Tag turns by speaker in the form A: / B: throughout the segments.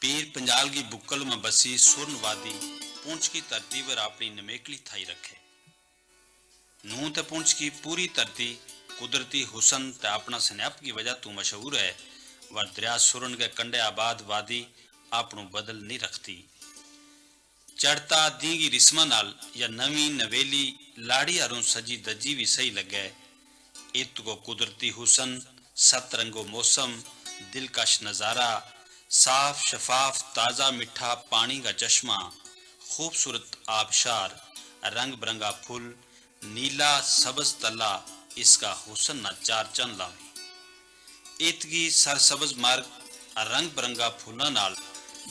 A: पीर पंजाल की बुक्कल में बसी सुरनवादी पुंछ की धरती पर अपनी नमेकली थाई रखे। नूं ते पुंछ की पूरी धरती कुदरती हुसन ते अपना स्नैप की वजह तू मशहूर है। वर दरिया सुरन के कंडे आबाद वादी आपनू बदल नहीं रखती। चढ़ता दी की रिस्मा नाल या नवी नवेली लाड़ी हरों सजी दजी भी सही लगे। इत को कुदरती हुसन, सतरंगो मौसम, दिलकश नज़ारा, साफ शफाफ ताज़ा मिठा पानी का चश्मा, खूबसूरत आबशार, रंग बिरंगा फूल, नीला सबज तला, इसका हुसन न चार चंद लावी। इतगी सरसबज मार्ग रंग बिरंगा फूलों नाल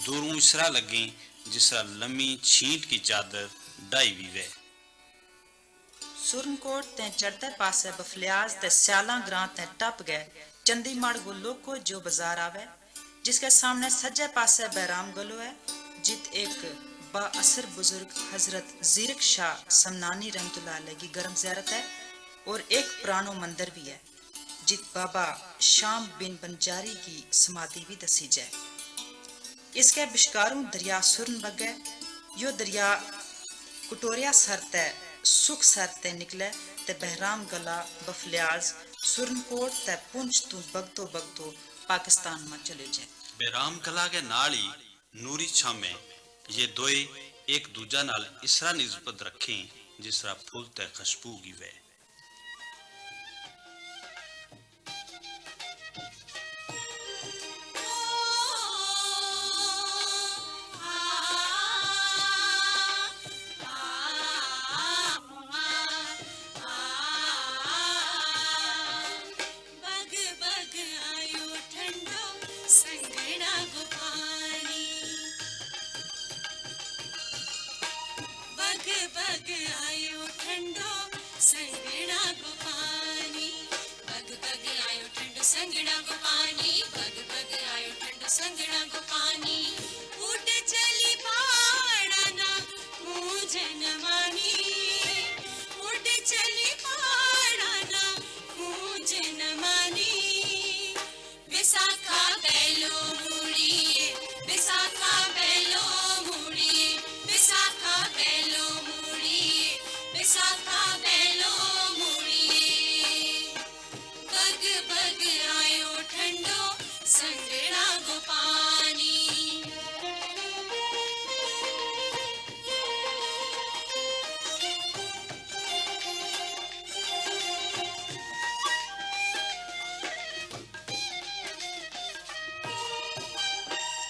A: दूरों इसरा लगी जिसरा लम्मी छींट की चादर डाई भी वे।
B: सुरनकोट ते चढ़ते पासे बफलियाज ते स्याला ग्रां ते टप गए चंदीमाड़ को लोको जो बाजार आवे, जिसके सामने सज्जे पासे बैराम गलो है, जित एक बाअसर बुजुर्ग हजरत जीरक शाह समनानी रहमतुल्लाह अलैह की गर्म ज़ियारत है और एक पुरानो मंदिर भी है, जित बाबा शाम बिन बंजारी की समाधि भी दसी जाए। इसके बिशकारों दरिया सुरन बगे, यो दरिया कुटोरिया सरते सुख सरते निकले ते बहराम गला बफलियाज सुरनकोट ते पुंछ तू बगतो बगतो पाकिस्तान में चले जाए।
A: बेराम कला के नाल ही नूरी छामे ये दोए एक दूजा नाल इसरा निस्बत रखें जिसरा फूल ते खुशबू की वे।
C: संगड़ा को पानी बग बग आयो ठंडो संगड़ा को पानी उठ चली पहाड़ा ना मुझे न मानी उठ चली पहाड़ा ना मुझे न मानी विसाखा बेलो मुड़िए विसाखा बेलो मुड़िए विसाखा बेलो मुड़िए विसाखा बेलो बग आयो ठंडो संगड़ा को पानी।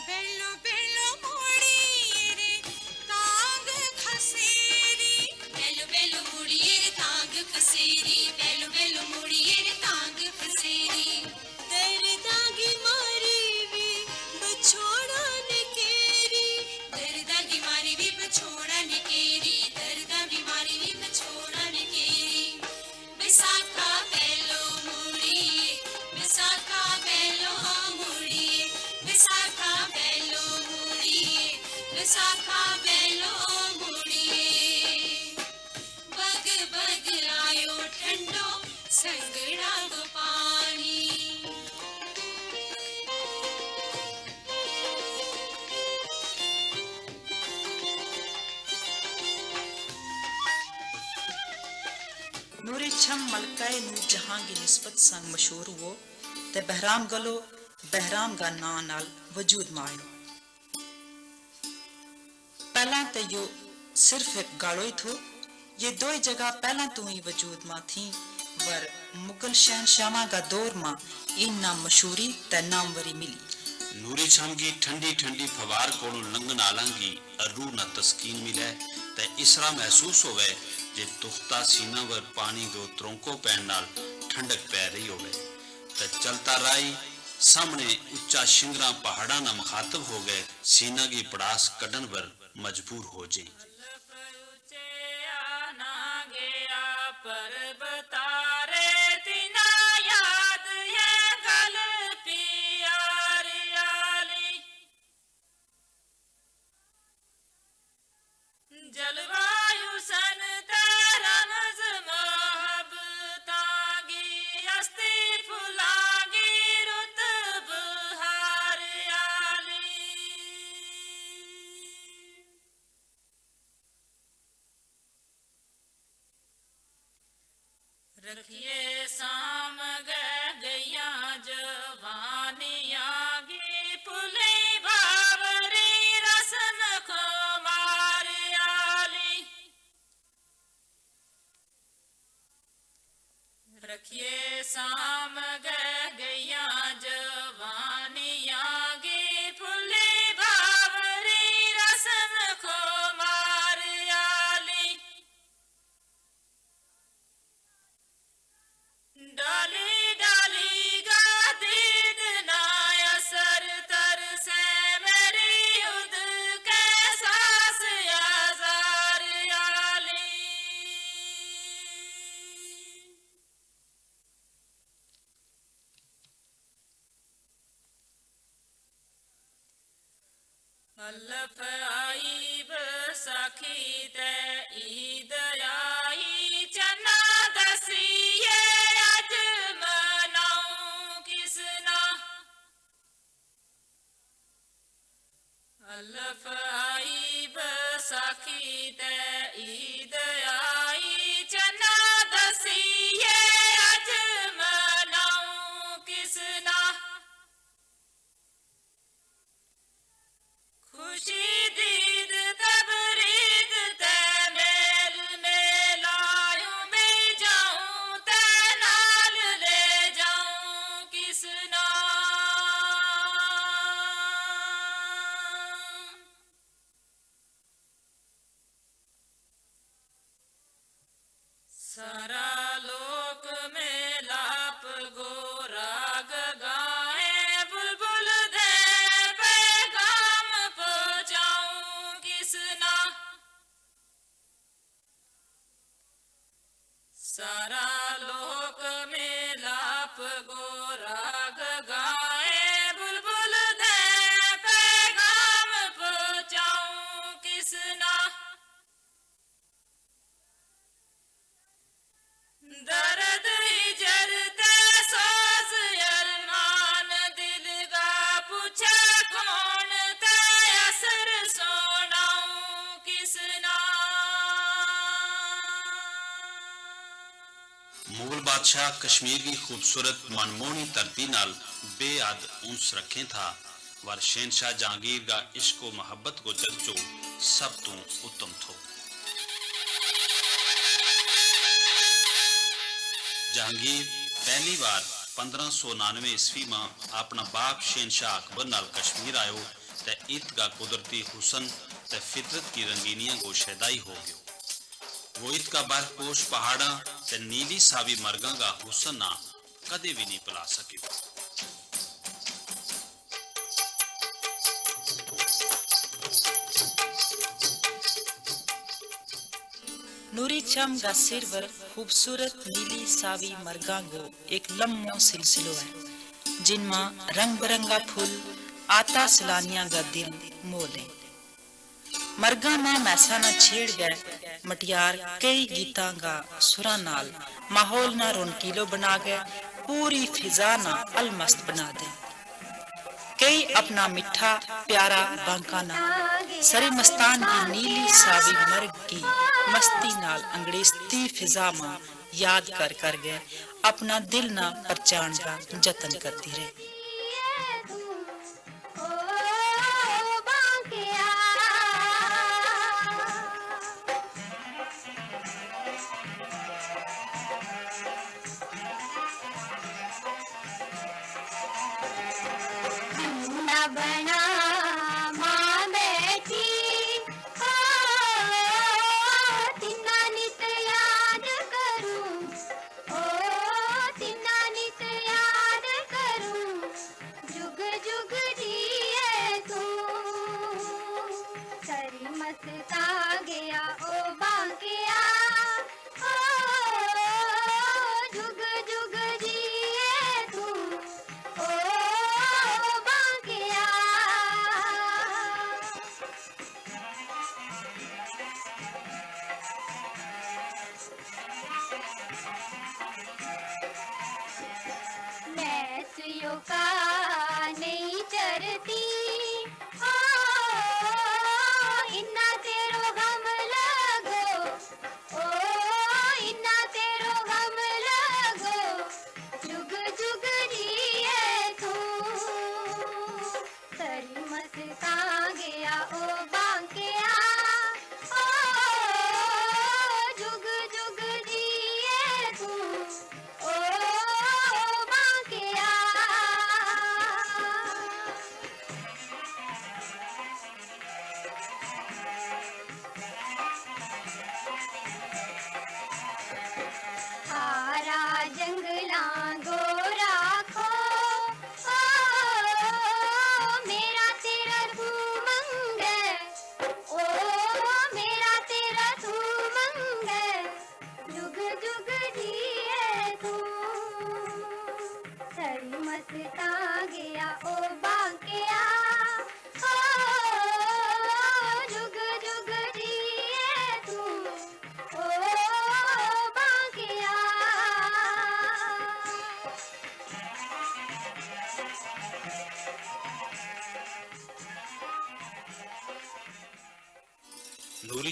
C: बेलो बेलो मुड़िए रे तांग खसेरी बेलो बेलो मुड़िए रे तांग खसेरी बेलो बेलो मुड़िए रे तांग खसेरी दर्दागी मारी भी बछोड़ा ने केरी दर्दागी मारी भी बछोड़ा ने केरी दर्दागी मारी भी बछोड़ा ने केरी विसाखा बेलो मुड़िए विसाखा बेलो मुड़िए विसाखा बेलो मुड़िए विसाखा बेलो मुड़िए बग बग आयो ठंडो संगड़ा को पानी।
B: नूरी छम मलकाए नूर जहां की निस्बत संग मशहूर हुओ ते बहराम गलो बहराम का नां नाल वजूद में आयो। पहला ते यो सिर्फ एक गालो ही थो, ये दो ही जगह पहला तो ही वजूद में थी, वर मुगल शहनशाह का दौर में इन नाम मशहूरी ते नामवरी मिली।
A: नूरी छम की ठंडी ठंडी फवार कोलों लंघन आलांगी रूह न तस्कीन मिले ते इसरा महसूस होवे जे तुख्ता सीना वर पानी दो त्रोंको पैन नाल ठंडक पै रही होवे ते चलता राई सामने उच्चा शिंगरा पहाड़ा ना मुखातब हो गए सीना की पड़ास कड़न वर मजबूर हो जाए।
C: जलवायु सन तेरा नज़्म महबतागी हस्ती फुलागी रुत बहार आली रखिए साम गैया जवानियां गी फुले बावरी रसन को मारियाली रखिए साम गैया जवानियां गी फुले बावरी रसन को मारियाली डाली डाली गा दीद नाया सर तर से मेरी उद के सास याजार याली अल्लफ आई बसाखी ते ईद आई चन्ना दसिए अज मनाऊं किसना अल्लफ आई बसाखी ते ईद आई चन्ना दसिए अज मनाऊं किसना खुशी दीद तबरीद ते मेल मेलायूं मैं जाऊं ते नाल ले जाऊं किसना सारा लोक में लाप गोरा गाए बुलबुल दे पैगाम पहुंचाऊं किसना सारा लोक में लाप गोरा गाए बुलबुल दे पैगाम पहुंचाऊं किसना दर्द हिजर ते सोज अरमान दिल का पूछे कौन ते असर सोनाऊं किसना
A: मुगल बादशाह कश्मीर की खूबसूरत मनमोहनी धरती नाल बेअद उन्स रखे था वर शहनशाह जहांगीर का इश्क व मोहब्बत को जज्जो सब तो उत्तम थो जहांगीर पहली बार 1599 ईस्वी में अपना बाप शहनशाह अकबर नाल कश्मीर आयो ते इत का कुदरती हुसन ते फितरत की रंगीनियां को शैदाई हो गयो वो इत का बर्फपोश पहाड़ा ते नीली सावी मर्गा का हुसन ना कदे भी नहीं भुला सके
B: नूरी चम का सिरवर खूबसूरत नीली सावी मर्गा गो एक लम्बो सिलसिलो है जिनमें रंग बिरंगा फूल आता सलानिया का दिल मोले मर्गा में मैसा न छेड़ गए मटियार कई गीता का सुरा नाल माहौल ना रौनकीलो बना गए पूरी फिजा ना अलमस्त बना दे कई अपना मिठा प्यारा बांकाना सरे मस्तान की नीली सावी मर्ग की मस्ती नाल अंग्रेस्ती फिजा में याद कर गए अपना दिल ना परचान का जतन करती रहे
C: बना मां बैठी तिन्ना नित याद करूं तिन्ना नित याद करूं जुग जुग जिए तू सरी मस्ता गया ओ बांकिया जुग जुग जिए तू का नहीं चरती इन्ना तेरो गम लगो इन्ना तेरो गम लगो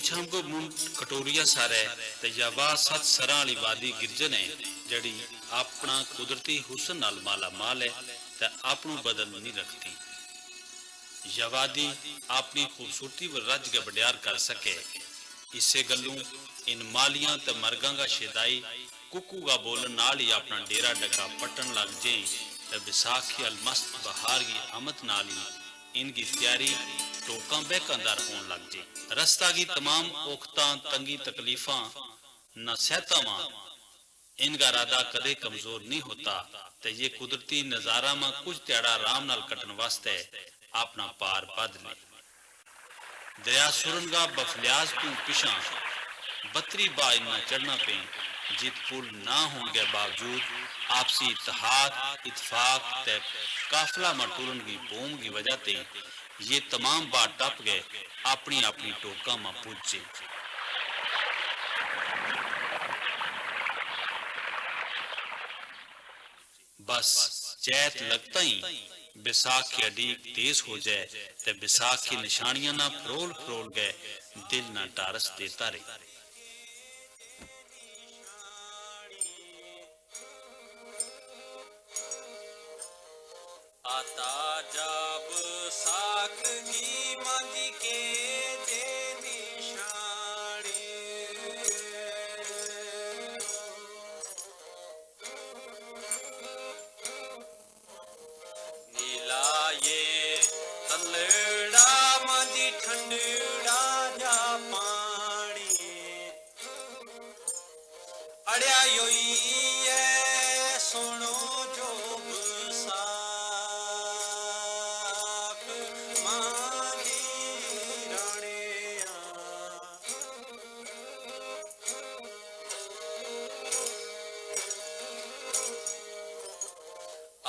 A: छाम को मुंड कटोरिया सारे ते यवा सत सरां वाली वादी गिरजन है जड़ी अपना कुदरती हुसन नाल माला माल है ते आपनू बदल नहीं रखती। यवादी अपनी खूबसूरती व रज के बडियार कर सके। इसे गल्लों इन मालियां ते मरगां का शेदाई कुकू का बोलन नाल ही अपना डेरा डगा पटन लग जे ते विसाखी अलमस्त बहार की आमद नाल ही इनकी तैयारी टोका बेकंदार होने लग जे। रस्ता की तमाम औखता तंगी तकलीफा न सहतावा इनका राधा कदे कमजोर नहीं होता ते ये कुदरती नजारा में कुछ त्याड़ा आराम नाल कटन वास्ते अपना पार बद ले। दरिया सुरंगा बफलियाज तू पिछा बतरी बाज न चढ़ना पे जित पुल ना होने के बावजूद आपसी इत्तेहाद इत्फाक ते काफला में टुरन की बोम की वजह ते ये तमाम बार टप गए अपनी अपनी टोका में पूजे। बस चैत लगता ही बैसाखी अडीक तेज हो जाए ते बैसाखी निशानियां ना फरोल फरोल गए दिल ना टारस देता रहे।
D: आता जब साख की मंदी के दे निशानी नीला ये तलड़ा मंदी ठंडड़ा जा पानी अड़िया योई है सुनो जो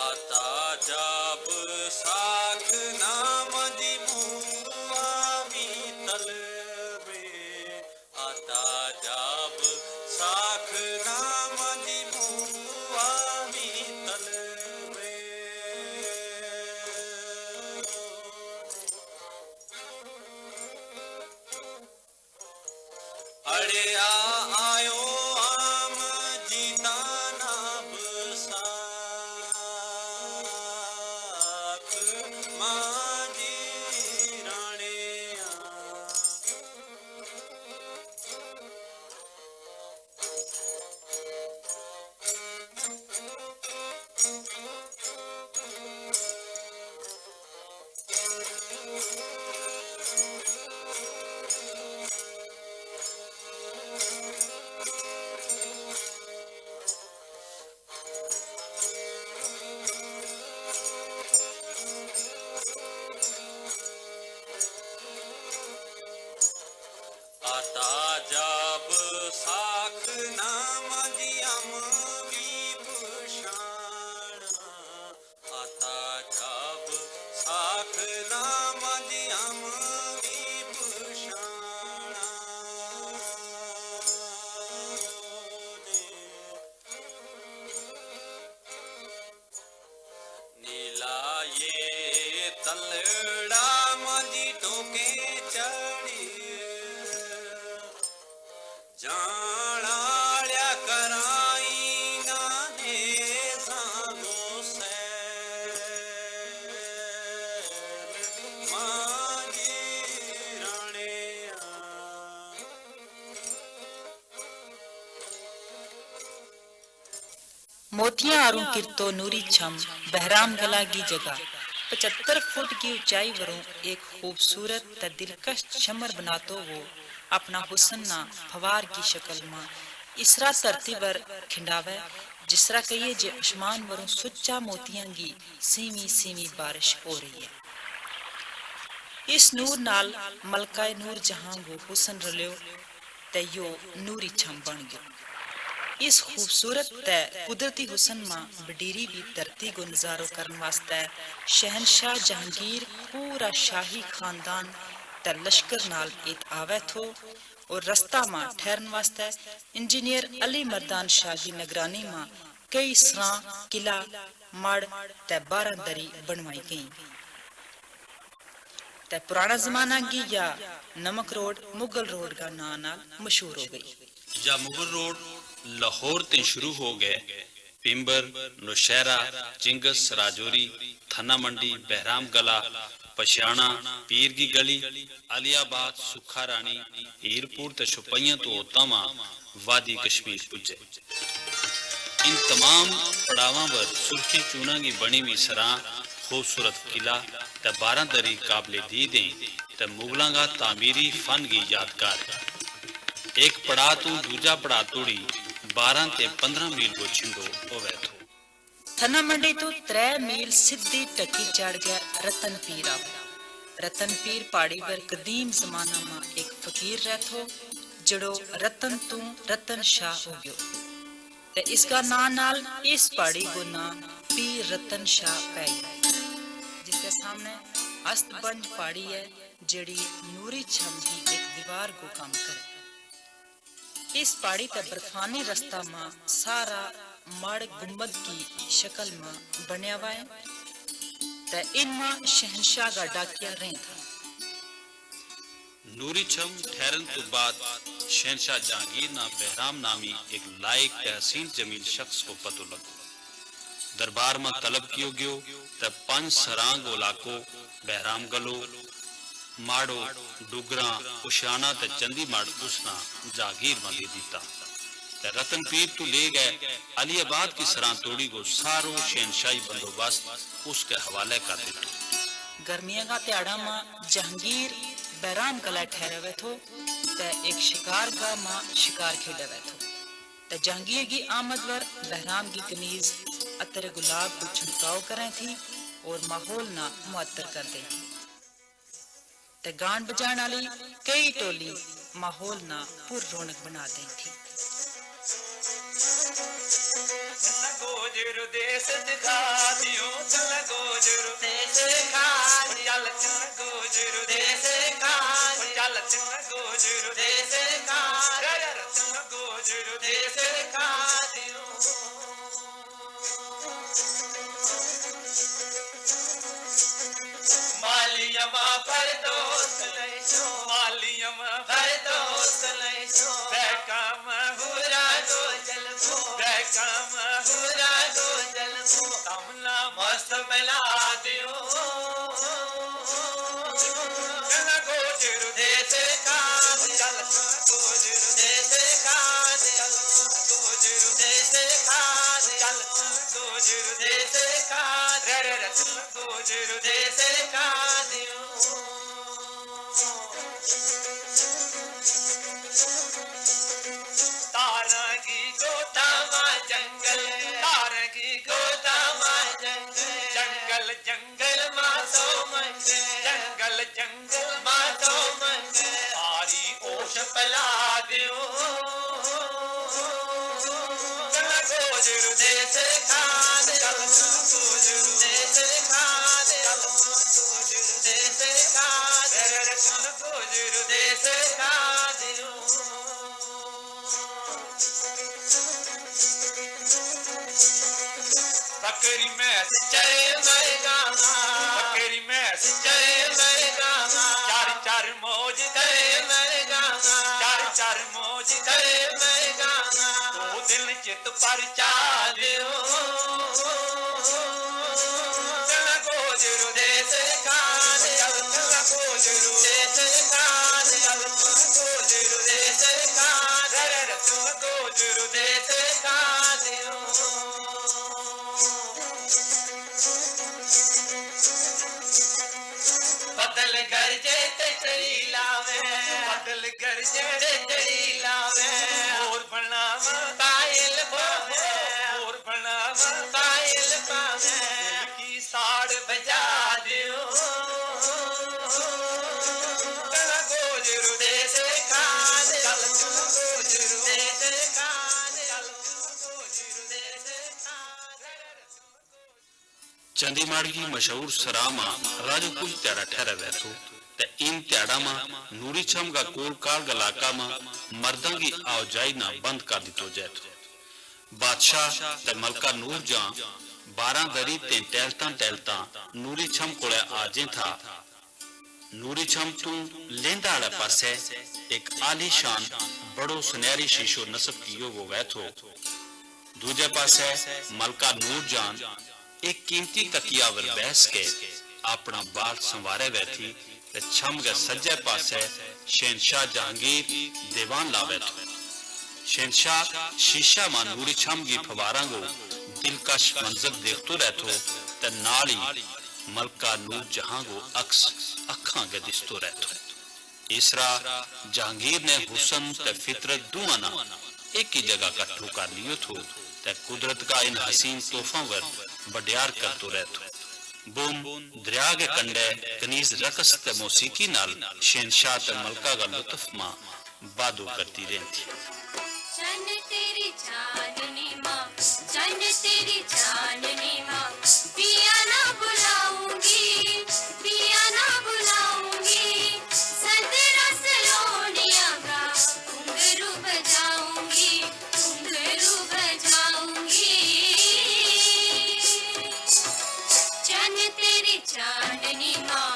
D: आता जब साख नाम दी बुआ भी तलबे आता जब साख नाम दी बुआ भी तलबे अड़े आयो आम जीता नाब आता जब साख नाम दियम भी पुषाण आता जब साख नाम दियम भी पुषाण नीला ये तलड़ा मजी टोके चढ़ी जानाल्या कराई ना दे सांगो से माजी राणे
B: मोतियां आरू किरतो नूरी छम बहराम गला की जगह 75 फुट की ऊंचाई वरों एक खूबसूरत त दिलकश शमर बनातो वो अपना हुस्न ना फवार की शक्ल में इसरा धरती पर खिंडावे जिसरा कहिए जे आसमान वरों सुच्चा मोतियां की सीमी सीमी बारिश हो रही है। इस नूर नाल मलकाए नूर जहां वो हुस्न रलियो ते यो नूरी छम बन गयो। इस खूबसूरत ते कुदरती हुस्न में बडीरी भी धरती को नजारो करने वास्ते शहनशाह जहांगीर पूरा शाही खानदान ते लश्कर नाल इत आवे थो और रस्ता में ठहरन वास्ते इंजीनियर अली मर्दान शाह की निगरानी में कई सरा किला मड़ ते 12 दरी बनवाई गई ते पुराना जमाना की या नमक रोड मुगल रोड का नाम नाल मशहूर हो गई।
A: ਜਾਂ ਮੁਗਲ ਰੋਡ ਲਾਹੌਰ ਤੇ ਸ਼ੁਰੂ ਹੋ ਗਏ, ਪਿੰਬਰ, ਨੌਸ਼ਹਿਰਾ, ਚਿੰਗਸ, ਰਾਜੌਰੀ, ਥਨਾ ਮੰਡੀ, ਬਹਿਰਾਮ ਗਲਾ, ਪਸ਼ਿਆਣਾ, ਪੀਰ ਕੀ ਗਲੀ, ਅਲੀਆਬਾਦ, ਸੁੱਖਾ ਰਾਣੀ, ਹੀਰਪੁਰ ਤੇ ਸ਼ੁਪਈਆਂ ਤੋਂ ਤਾਵਾਂ ਵਾਦੀ ਕਸ਼ਮੀਰ ਪੁੱਜੇ। इन तमाम पड़ावां पर सुर्खी चूना की बनी हुई सरां, खूबसूरत किला ते 12 दरी काबिले दीदें ते मुगलों का तामीरी फन की यादगार। एक पड़ा तो दूजा पड़ा तोड़ी 12 ते 15 मील को छिंडो होवे थो।
B: थना मंडी तो 3 मील सीधी टकी चढ़ गया रतन पीर आवे। रतन पीर पहाड़ी पर कदीम जमाना में एक फकीर रहथो जड़ो रतन तू रतन शाह हो गयो ते इसका नाम नाल इस पहाड़ी को नाम पीर रतन शाह पै गया, जिसके सामने अस्तबंज पहाड़ी है जड़ी नूरी छम की एक दीवार को काम करे। इस पहाड़ी ते बर्फानी रास्ता में सारा मड़ गुम्बद की शक्ल में बनया हुआ है ते इनमें शहंशाह का डाकिया रह था।
A: नूरी छम ठहरन तो बाद शहनशाह जहांगीर ना बहराम नामी एक लायक तहसीन जमील शख्स को पतो लगो। दरबार में तलब कियो गयो तब 5 सरांग इलाको बहराम गलो, माड़ो, डुगरा, उशाना ते चंदी माड़ उसना जागीर में दे दीता। ते रतन पीर तो ले गए अलीआबाद की सरां तोड़ी को सारो शहनशाही बंदोबस्त उसके हवाले कर दिता।
B: गर्मियों का त्याड़ा में जहांगीर बहराम कला ठहरे हुए थो ते एक शिकार गाह में शिकार खेले हुए थो ते जहांगीर की आमद पर बहराम की कमीज अतर गुलाब को छिड़काव करें थी और माहौल ना मुअत्तर कर दे थी ते गान बजान वाली कई टोली माहौल ना पुर रौनक बना दे थी।
D: गोजर देश दिखा दियो, चल गोजर देश खा, चल चल गोजर देश खा, चल चल गोजर देश खा, चल गोजर देश खा दियो। मालियमा पर दोस्त लैसो, मालियमा पर दोस्त लैसो, बेकाम हुरा दो जलबो, बेकाम हुरा दो जलबो, तमला मस्त मिला दियो। चल गोजर देश का, चल गोजर देश का, चल गोजर देश का, चल गोजर देश का, रे रे रे चल गोजर देश का दियो। तारा की गोता मां जंगल, तारा की गोता मां जंगल, जंगल जंगल मां तो मंगे, जंगल जंगल मां तो मंगे, सारी ओश पला दियो। चल गोजर देश खा, चल गोजर देश खा, चल गोजर देश खा, रे चल गोजर देश खा दियो। बकरी में चरे मैदाना, बकरी में चरे मैदाना, चार चार मौज करे मैदाना, चार चार मौज करे मैदाना, 2 दिन चित पर चा दियो। चल गोजर देश का, चल गोजर देश का, चल गोजर देश का, रे चल गोजर देश का दियो। बदल गरजे ते चढ़ी लावे, बदल गरजे ते चढ़ी लावे, और बनाव कायल पावे, और बनाव कायल पावे, दिल की साड़ बजा दियो। चल गोजर देश का, चल गोजर देश का, चल गोजर देश का।
A: चंदीमाड़ की मशहूर सरामा राजो कुल त्याड़ा ठहरा हुआ थो ते इन त्याड़ा में नूरी छम का कोल काल इलाका में मर्दा की आवाजाई ना बंद कर दितो जाए थो। बादशाह ते मलका नूर जां 12 दरी ते टहलता टहलता नूरी छम कोले आजे था। ਨੂਰੀ ਛੰਮ ਤੋਂ लेंदा वाला पासे एक आलीशान बड़ो सुनहरी शीशो नस्ब कियो वो वैथो। दूजे पासे मलका नूरजान एक कीमती तकिया वर बैस के अपना बाल संवारे बैठी ते छम के सज्जे पासे शहनशाह जहांगीर दीवान लावे थो। शहनशाह शीशा मा नूरी छम की फवारा को दिलकश मंजर देखतो रहतो ते नाल ही मलका नूर जहां को अक्स अखा के दिसतो रहतो। इसरा जहांगीर ने हुसन ते फितरत दुआना एक ही जगह कट्ठो कर लियो थो ते कुदरत का इन हसीन तोहफा वर बडियार करतो रहतो। बूम दरिया के कंडे कनीज रकस ते मौसीकी नाल शहनशाह ते मलका का लुत्फ मा बादो करती रहती।
C: चन तेरी चांदनी माँ, चन तेरी चांदनी माँ, पिया ना बुलाऊंगी, पिया ना बुलाऊंगी, संतरा सलोनिया का घुंघरू बजाऊंगी, घुंघरू बजाऊंगी। चन तेरी चांदनी माँ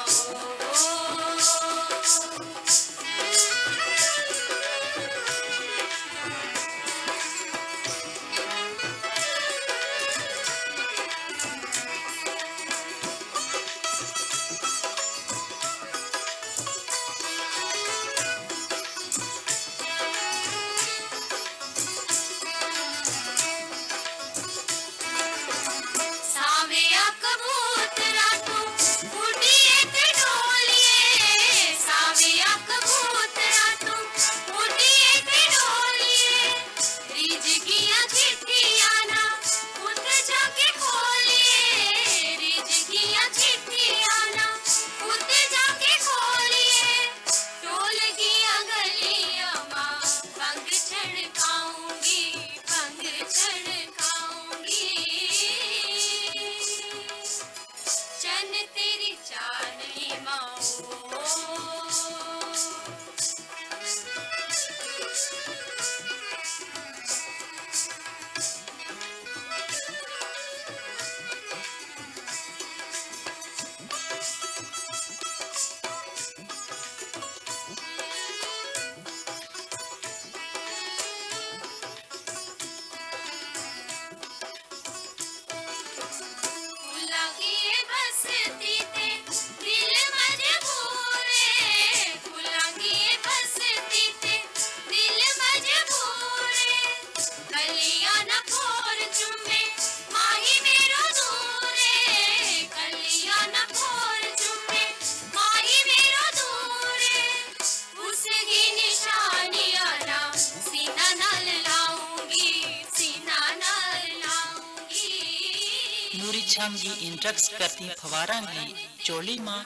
B: छमगी इंट्रक्स करती फवारा की चोली मां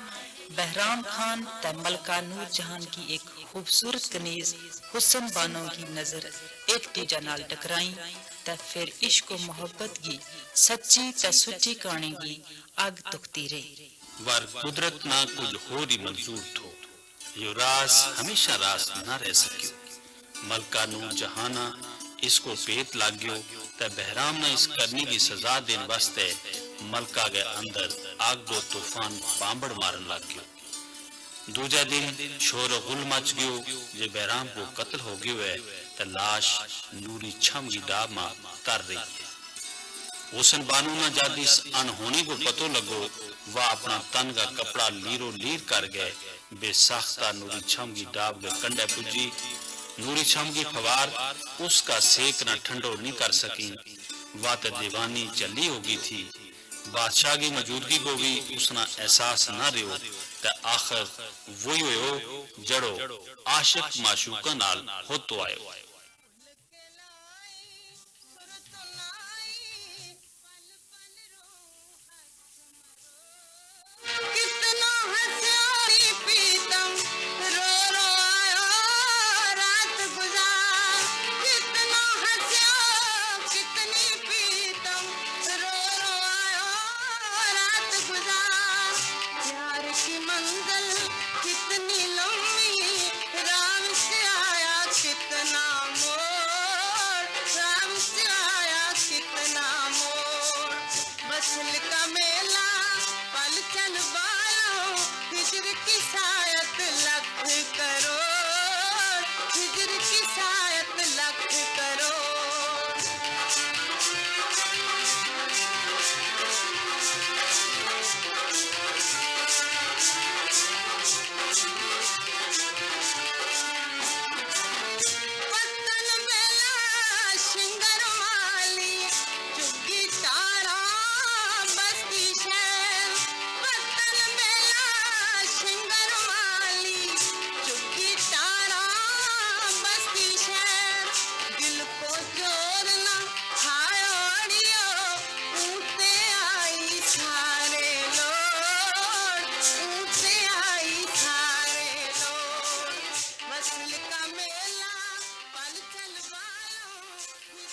B: बहराम खान ते मलका नूर जहान की एक खूबसूरत कनीज हुसन बानो की नजर एक तीजा नाल टकराई ते फिर इश्क और मोहब्बत की सच्ची ते सुच्ची कहानी की आग तुखती रही।
A: वर कुदरत ना कुछ हो री मंजूर थो, यो राज हमेशा राज ना रह सकियो। मलका नूर जहाना इसको पेत लाग्यो ते बहराम ने इस करनी की सजा देने वास्ते मलका के अंदर आग दो तूफान पांबड़ मारन लग गयो। दूजा दिन शोर गुल मच गयो जे बहराम को कत्ल हो गयो है ते लाश नूरी छम की डाब में तर रही है। हुसन बानू ना जादी अनहोनी को पतो लगो वह अपना तन का कपड़ा लीरो लीर कर गए बेसाख्ता नूरी छम की डाब के कंडे पुजी। नूरी छम की फवार उसका सेक न ठंडो नहीं कर सकी, वह तो दीवानी चली होगी थी। बादशाह की मौजूदगी को भी उसना एहसास न रहो ते आखिर वही हो जड़ो आशिक माशूका नाल होतो आयो।
E: का मेला पल चल बालों हिजर की साया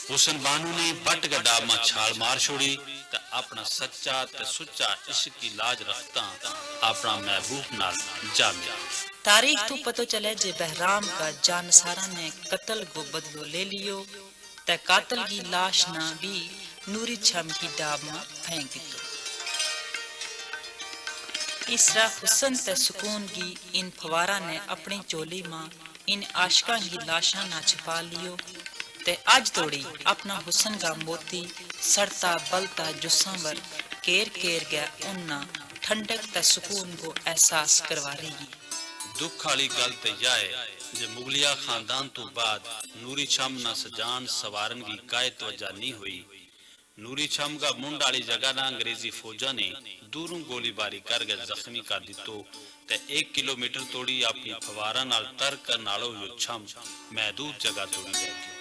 A: हुसन बानू ने बट गड्ढा में छाल मार छोड़ी ते अपना सच्चा ते सुच्चा इश्क की लाज रखता अपना महबूब नाल जा मिला।
B: तारीख तो पतो चले जे बहराम का जानसारा ने कत्ल को बदलो ले लियो ते कातल की लाश ना भी नूरी छम की डाब में फेंक दितो। इसरा हुसन ते सुकून की इन फवारा ने अपनी चोली में इन आशिका की लाशा ना छुपा लियो ते आज तोड़ी अपना हुसन का मोती सड़ता बलता जुस्सावर केर केर गया उन्ना ठंडक ते सुकून को एहसास करवा रही।
A: दुख वाली गल ते यह है जे मुगलिया खानदान तो बाद नूरी छम ना सजान सवारन की काय तवज्जा नहीं हुई। नूरी छम का मुंड वाली जगह ना अंग्रेजी फौजा ने दूरों गोलीबारी कर गए जख्मी कर दितो ते 1 किलोमीटर तोड़ी अपनी फवारा नाल तर कर नालो जो छम महदूद जगह तोड़ी रह गई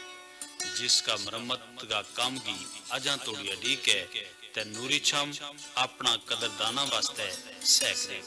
A: जिसका मरम्मत का काम की अजा तोड़ी अडीक है ते नूरी छम अपना कदरदाना वास्ते सह करे।